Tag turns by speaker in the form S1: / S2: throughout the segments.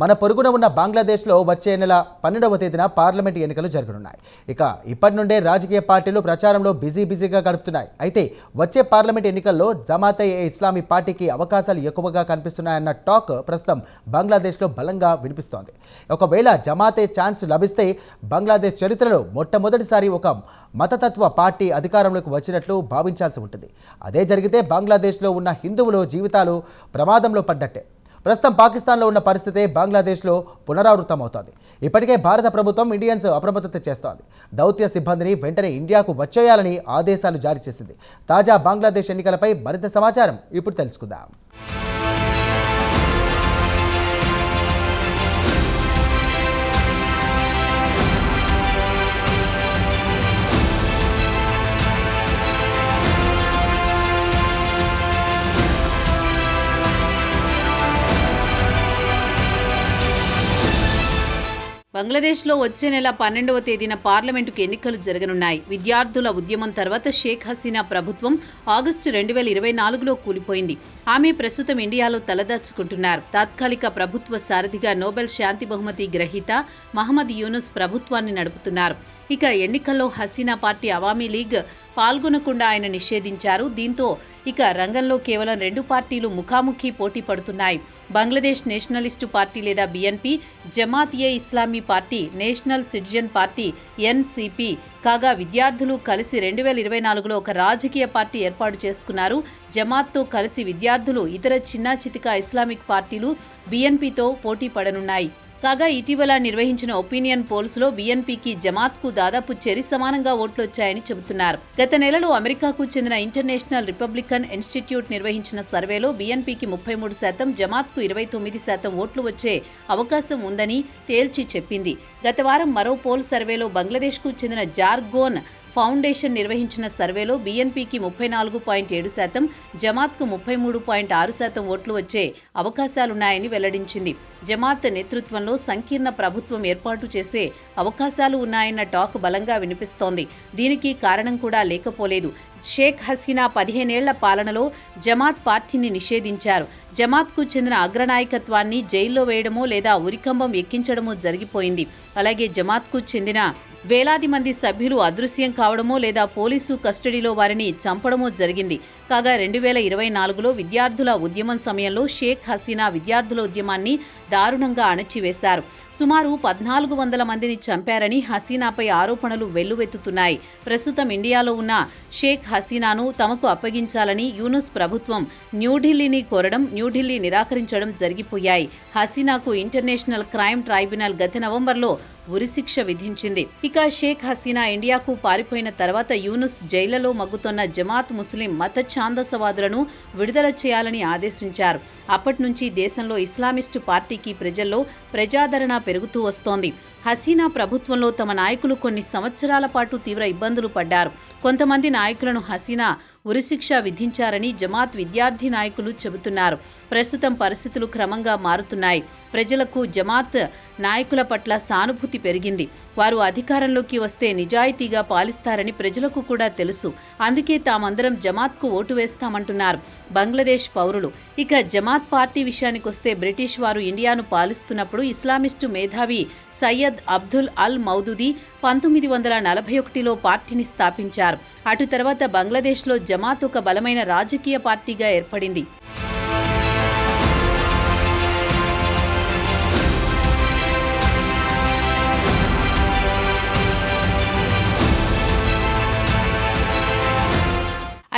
S1: మన పొరుగున ఉన్న బంగ్లాదేశ్లో వచ్చే నెల 12వ తేదీన పార్లమెంట్ ఎన్నికలు జరగనున్నాయి. ఇక ఇప్పటి నుండే రాజకీయ పార్టీలు ప్రచారంలో బిజీగా గడుపుతున్నాయి. అయితే వచ్చే పార్లమెంట్ ఎన్నికల్లో జమాత్-ఏ-ఇస్లామీ పార్టీకి అవకాశాలు ఎక్కువగా కనిపిస్తున్నాయన్న టాక్ ప్రస్తుతం బంగ్లాదేశ్లో బలంగా వినిపిస్తోంది. ఒకవేళ జమాతే ఛాన్స్ లభిస్తే బంగ్లాదేశ్ చరిత్రలో మొట్టమొదటిసారి ఒక మతతత్వ పార్టీ అధికారంలోకి వచ్చినట్లు భావించాల్సి ఉంటుంది. అదే జరిగితే బంగ్లాదేశ్లో ఉన్న హిందువుల జీవితాలు ప్రమాదంలో పడ్డట్టే. ప్రస్తుతం పాకిస్తాన్లో ఉన్న పరిస్థితి బంగ్లాదేశ్లో పునరావృతమవుతోంది. ఇప్పటికే భారత ప్రభుత్వం ఇండియన్స్ అప్రమత్తత చేస్తోంది. దౌత్య సిబ్బందిని వెంటనే ఇండియాకు వచ్చేయాలని ఆదేశాలు జారీ చేసింది. తాజా బంగ్లాదేశ్ ఎన్నికలపై మరింత సమాచారం ఇప్పుడు తెలుసుకుందాం.
S2: బంగ్లాదేశ్లో వచ్చే నెల 12వ తేదీన పార్లమెంటుకు ఎన్నికలు జరగనున్నాయి. విద్యార్థుల ఉద్యమం తర్వాత షేక్ హసీనా ప్రభుత్వం ఆగస్టు 2024లో కూలిపోయింది. ఆమె ప్రస్తుతం ఇండియాలో తలదాచుకుంటున్నారు. తాత్కాలిక ప్రభుత్వ సారథిగా నోబెల్ శాంతి బహుమతి గ్రహీత మహమ్మద్ యూనుస్ ప్రభుత్వాన్ని నడుపుతున్నారు. ఇక ఎన్నికల్లో హసీనా పార్టీ అవామీ లీగ్ పాల్గొనకుండా ఆయన నిషేధించారు. దీంతో ఇక రంగంలో కేవలం 2 పార్టీలు ముఖాముఖి పోటీ పడుతున్నాయి. బంగ్లాదేశ్ నేషనలిస్టు పార్టీ లేదా BNP, Jamaat e Islami party, national citizen party NCP. కాగా విద్యార్థులు కలిసి 2024లో ఒక రాజకీయ పార్టీ ఏర్పాటు చేసుకున్నారు. జమాత్తో కలిసి విద్యార్థులు ఇతర చిన్నా చితికా ఇస్లామిక్ పార్టీలు బిఎన్పితో పోటీ పడనున్నాయి. కాగా ఇటీవల నిర్వహించిన ఒపీనియన్ పోల్స్లో బిఎన్పికి జమాత్కు దాదాపు చెరి సమానంగా ఓట్లు వచ్చాయని చెబుతున్నారు. గత నెలలో అమెరికాకు చెందిన ఇంటర్నేషనల్ రిపబ్లికన్ ఇన్స్టిట్యూట్ నిర్వహించిన సర్వేలో బిఎన్పికి 33%, జమాత్కు 29% ఓట్లు వచ్చే అవకాశం ఉందని తేల్చి చెప్పింది. గత వారం మరో పోల్ సర్వేలో బంగ్లాదేశ్కు చెందిన జార్గోన్ ఫౌండేషన్ నిర్వహించిన సర్వేలో బిఎన్పికి 34.7%, జమాత్కు 33.6% ఓట్లు వచ్చే అవకాశాలున్నాయని వెల్లడించింది. జమాత్ నేతృత్వంలో సంకీర్ణ ప్రభుత్వం ఏర్పాటు చేసే అవకాశాలు ఉన్నాయన్న టాక్ బలంగా వినిపిస్తోంది. దీనికి కారణం కూడా లేకపోలేదు. షేక్ హసీనా 15 ఏళ్ల పాలనలో జమాత్ పార్టీని నిషేధించారు. జమాత్కు చెందిన అగ్రనాయకత్వాన్ని జైల్లో వేయడమో లేదా ఉరికంబం ఎక్కించడమో జరిగిపోయింది. అలాగే జమాత్కు చెందిన వేలాది మంది సభ్యులు అదృశ్యం కావడమో లేదా పోలీసు కస్టడీలో వారిని చంపడమో జరిగింది. కాగా 2024లో విద్యార్థుల ఉద్యమం సమయంలో షేక్ హసీనా విద్యార్థుల ఉద్యమాన్ని దారుణంగా అణచివేశారు. సుమారు 1400 మందిని చంపారని హసీనాపై ఆరోపణలు వెల్లువెత్తుతున్నాయి. ప్రస్తుతం ఇండియాలో ఉన్న షేక్ హసీనాను తమకు అప్పగించాలని యూనుస్ ప్రభుత్వం న్యూఢిల్లీని కోరడం, న్యూఢిల్లీ నిరాకరించడం జరిగిపోయాయి. హసీనాకు ఇంటర్నేషనల్ క్రైమ్ ట్రైబ్యునల్ గత నవంబర్లో ఉరిశిక్ష విధించింది. ఇక షేక్ హసీనా ఇండియాకు పారిపోయిన తర్వాత యూనుస్ జైళ్లలో మగ్గుతున్న జమాత్ ముస్లిం మత ఛాందసవాదులను విడుదల చేయాలని ఆదేశించారు. అప్పటి నుంచి దేశంలో ఇస్లామిస్టు పార్టీకి ప్రజల్లో ప్రజాదరణ పెరుగుతూ వస్తోంది. హసీనా ప్రభుత్వంలో తమ నాయకులు కొన్ని సంవత్సరాల పాటు తీవ్ర ఇబ్బందులు పడ్డారు. కొంతమంది నాయకులను హసీనా ఉరిశిక్ష విధించారని జమాత్ విద్యార్థి నాయకులు చెబుతున్నారు. ప్రస్తుతం పరిస్థితులు క్రమంగా మారుతున్నాయి. ప్రజలకు జమాత్ నాయకుల పట్ల సానుభూతి పెరిగింది. వారు అధికారంలోకి వస్తే నిజాయితీగా పాలిస్తారని ప్రజలకు కూడా తెలుసు. అందుకే తామందరం జమాత్కు ఓటు వేస్తామంటున్నారు బంగ్లాదేశ్ పౌరులు. ఇక జమాత్ పార్టీ విషయానికొస్తే బ్రిటిష్ వారు ఇండియాను పాలిస్తున్నప్పుడు ఇస్లామిస్టు మేధావి సయ్యద్ అబ్దుల్ అల్ మౌదూదీ 1941లో పార్టీని స్థాపించారు. అటు తర్వాత బంగ్లాదేశ్లో జమాత్ ఒక బలమైన రాజకీయ పార్టీగా ఏర్పడింది.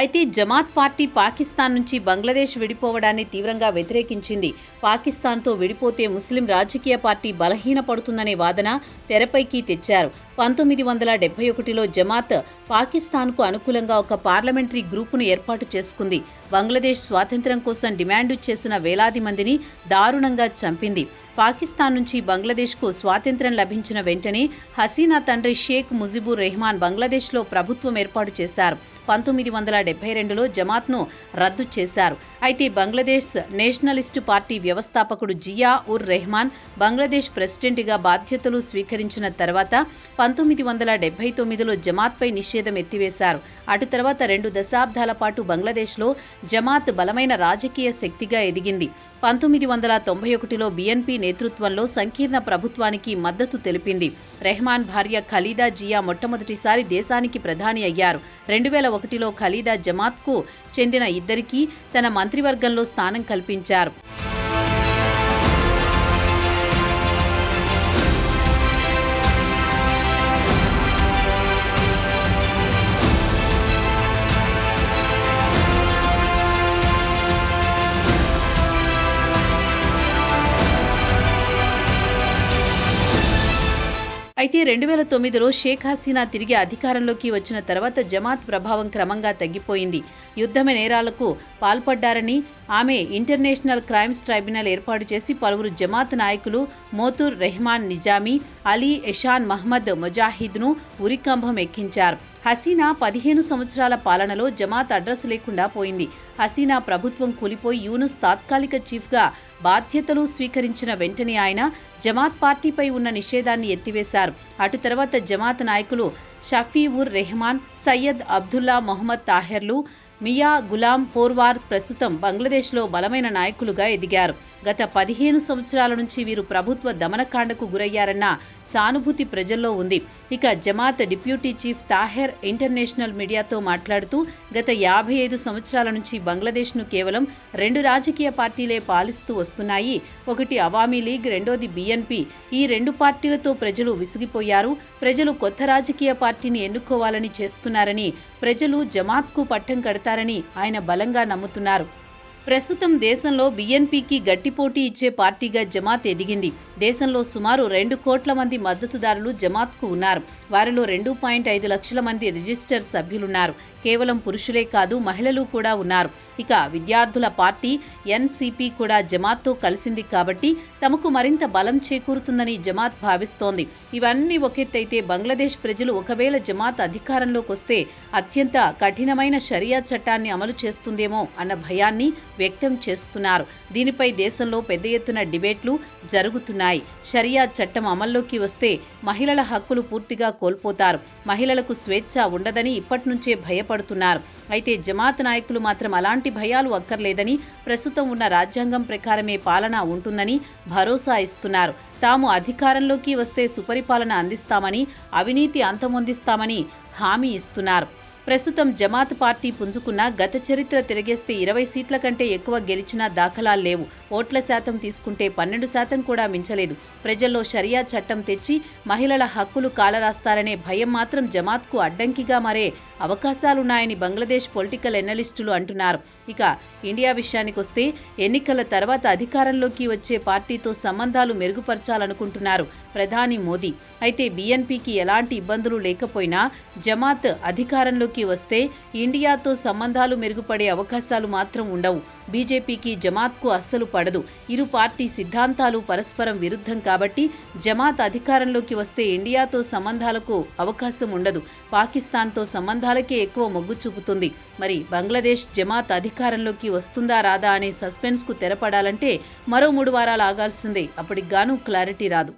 S2: అయితే జమాత్ పార్టీ పాకిస్తాన్ నుంచి బంగ్లాదేశ్ విడిపోవడాన్ని తీవ్రంగా వ్యతిరేకించింది. పాకిస్తాన్తో విడిపోతే ముస్లిం రాజకీయ పార్టీ బలహీనపడుతుందనే వాదన తెరపైకి తెచ్చారు. 1971లో జమాత్ పాకిస్తాన్కు అనుకూలంగా ఒక పార్లమెంటరీ గ్రూపును ఏర్పాటు చేసుకుంది. బంగ్లాదేశ్ స్వాతంత్ర్యం కోసం డిమాండు చేసిన వేలాది మందిని దారుణంగా చంపింది. పాకిస్తాన్ నుంచి బంగ్లాదేశ్కు స్వాతంత్ర్యం లభించిన వెంటనే హసీనా తండ్రి షేక్ ముజిబుర్ రెహమాన్ బంగ్లాదేశ్లో ప్రభుత్వం ఏర్పాటు చేశారు. 1972లో జమాత్ను రద్దు చేశారు. అయితే బంగ్లాదేశ్ నేషనలిస్టు పార్టీ వ్యవస్థాపకుడు జియా ఉర్ రెహమాన్ బంగ్లాదేశ్ ప్రెసిడెంట్గా బాధ్యతలు స్వీకరించిన తర్వాత 1979లో జమాత్పై నిషేధం ఎత్తివేశారు. అటు తర్వాత 2 దశాబ్దాల పాటు బంగ్లాదేశ్లో జమాత్ బలమైన రాజకీయ శక్తిగా ఎదిగింది. 1991లో బీఎన్పీ నేతృత్వంలో సంకీర్ణ ప్రభుత్వానికి మద్దతు తెలిపింది. రెహమాన్ భార్య ఖలీదా జియా మొట్టమొదటిసారి దేశానికి ప్రధాని అయ్యారు. 2001లో ఖలీదా జమాత్కు చెందిన ఇద్దరికీ తన మంత్రివర్గంలో స్థానం కల్పించారు. అయితే 2009లో షేక్ హసీనా తిరిగి అధికారంలోకి వచ్చిన తర్వాత జమాత్ ప్రభావం క్రమంగా తగ్గిపోయింది. యుద్ధ నేరాలకు పాల్పడ్డారని ఆమె ఇంటర్నేషనల్ క్రైమ్స్ ట్రైబ్యునల్ ఏర్పాటు చేసి పలువురు జమాత్ నాయకులు మోతూర్ రెహమాన్ నిజామీ, అలీ ఎషాన్ మహ్మద్ ముజాహిద్ను ఉరికంభం ఎక్కించారు. హసీనా 15 సంవత్సరాల పాలనలో జమాత్ అడ్రస్ లేకుండా పోయింది. హసీనా ప్రభుత్వం కూలిపోయి యూనుస్ తాత్కాలిక చీఫ్గా బాధ్యతలు స్వీకరించిన వెంటనే ఆయన జమాత్ పార్టీపై ఉన్న నిషేధాన్ని ఎత్తివేశారు. అటు తర్వాత జమాత్ నాయకులు షఫీ ఉర్ రెహమాన్, సయ్యద్ అబ్దుల్లా మొహమ్మద్ తాహెర్లు, మియా గులాం పోర్వార్ ప్రస్తుతం బంగ్లాదేశ్లో బలమైన నాయకులుగా ఎదిగారు. గత 15 సంవత్సరాల నుంచి వీరు ప్రభుత్వ దమనకాండకు గురయ్యారన్న సానుభూతి ప్రజల్లో ఉంది. ఇక Jamaat deputy chief Taher international మీడియాతో మాట్లాడుతూ గత 55 సంవత్సరాల నుంచి బంగ్లాదేశ్ను కేవలం 2 రాజకీయ పార్టీలే పాలిస్తూ వస్తున్నాయి. ఒకటి అవామీ లీగ్, రెండోది బీఎన్పీ. ఈ 2 పార్టీలతో ప్రజలు విసిగిపోయారు. ప్రజలు కొత్త రాజకీయ పార్టీని ఎన్నుకోవాలని చేస్తున్నారని, ప్రజలు జమాత్కు పట్టం కడతారని ఆయన బలంగా నమ్ముతున్నారు. ప్రస్తుతం దేశంలో బీఎన్పీకి గట్టి పోటీ ఇచ్చే పార్టీగా జమాత్ ఎదిగింది. దేశంలో సుమారు 2 కోట్ల మంది మద్దతుదారులు జమాత్కు ఉన్నారు. వారిలో 2.5 లక్షల మంది రిజిస్టర్ సభ్యులున్నారు. కేవలం పురుషులే కాదు, మహిళలు కూడా ఉన్నారు. ఇక విద్యార్థుల పార్టీ ఎన్సీపీ కూడా జమాత్తో కలిసింది కాబట్టి తమకు మరింత బలం చేకూరుతుందని జమాత్ భావిస్తోంది. ఇవన్నీ ఒకెత్తైతే బంగ్లాదేశ్ ప్రజలు ఒకవేళ జమాత్ అధికారంలోకి వస్తే అత్యంత కఠినమైన షరియా చట్టాన్ని అమలు చేస్తుందేమో అన్న భయాన్ని వ్యక్తం చేస్తున్నారు. దీనిపై దేశంలో పెద్ద ఎత్తున డిబేట్లు జరుగుతున్నాయి. షరియా చట్టం అమల్లోకి వస్తే మహిళల హక్కులు పూర్తిగా కోల్పోతారు. మహిళలకు స్వేచ్ఛ ఉండదని ఇప్పటి నుంచే భయపడుతున్నారు. అయితే జమాత్ నాయకులు మాత్రం అలాంటి భయాలు అక్కర్లేదని, ప్రస్తుతం ఉన్న రాజ్యాంగం ప్రకారమే పాలన ఉంటుందని భరోసా ఇస్తున్నారు. తాము అధికారంలోకి వస్తే సుపరిపాలన అందిస్తామని, అవినీతి అంతమొందిస్తామని హామీ ఇస్తున్నారు. ప్రస్తుతం జమాత్ పార్టీ పుంజుకున్న గత చరిత్ర తిరగేస్తే 20 సీట్ల కంటే ఎక్కువ గెలిచినా దాఖలాలు లేవు. ఓట్ల శాతం తీసుకుంటే 12% కూడా మించలేదు. ప్రజల్లో షరియా చట్టం తెచ్చి మహిళల హక్కులు కాలరాస్తారనే భయం మాత్రం జమాత్కు అడ్డంకిగా మారే అవకాశాలున్నాయని బంగ్లాదేశ్ పొలిటికల్ ఎనలిస్టులు అంటున్నారు. ఇక ఇండియా విషయానికొస్తే ఎన్నికల తర్వాత అధికారంలోకి వచ్చే పార్టీతో సంబంధాలు మెరుగుపరచాలనుకుంటున్నారు ప్రధాని మోదీ. అయితే బీఎన్పీకి ఎలాంటి ఇబ్బందులు లేకపోయినా జమాత్ అధికారంలోకి వస్తే ఇండియాతో సంబంధాలు మెరుగుపడే అవకాశాలు మాత్రం ఉండవు. బీజేపీకి జమాత్కు అస్సలు పడదు. ఇరు పార్టీ సిద్ధాంతాలు పరస్పరం విరుద్ధం కాబట్టి జమాత్ అధికారంలోకి వస్తే ఇండియాతో సంబంధాలకు అవకాశం ఉండదు. పాకిస్తాన్తో సంబంధాలకే ఎక్కువ మొగ్గు చూపుతుంది. మరి బంగ్లాదేశ్ జమాత్ అధికారంలోకి వస్తుందా రాదా అనే సస్పెన్స్కు తెరపడాలంటే మరో 3 వారాలు ఆగాల్సిందే. అప్పటికి గాను క్లారిటీ రాదు.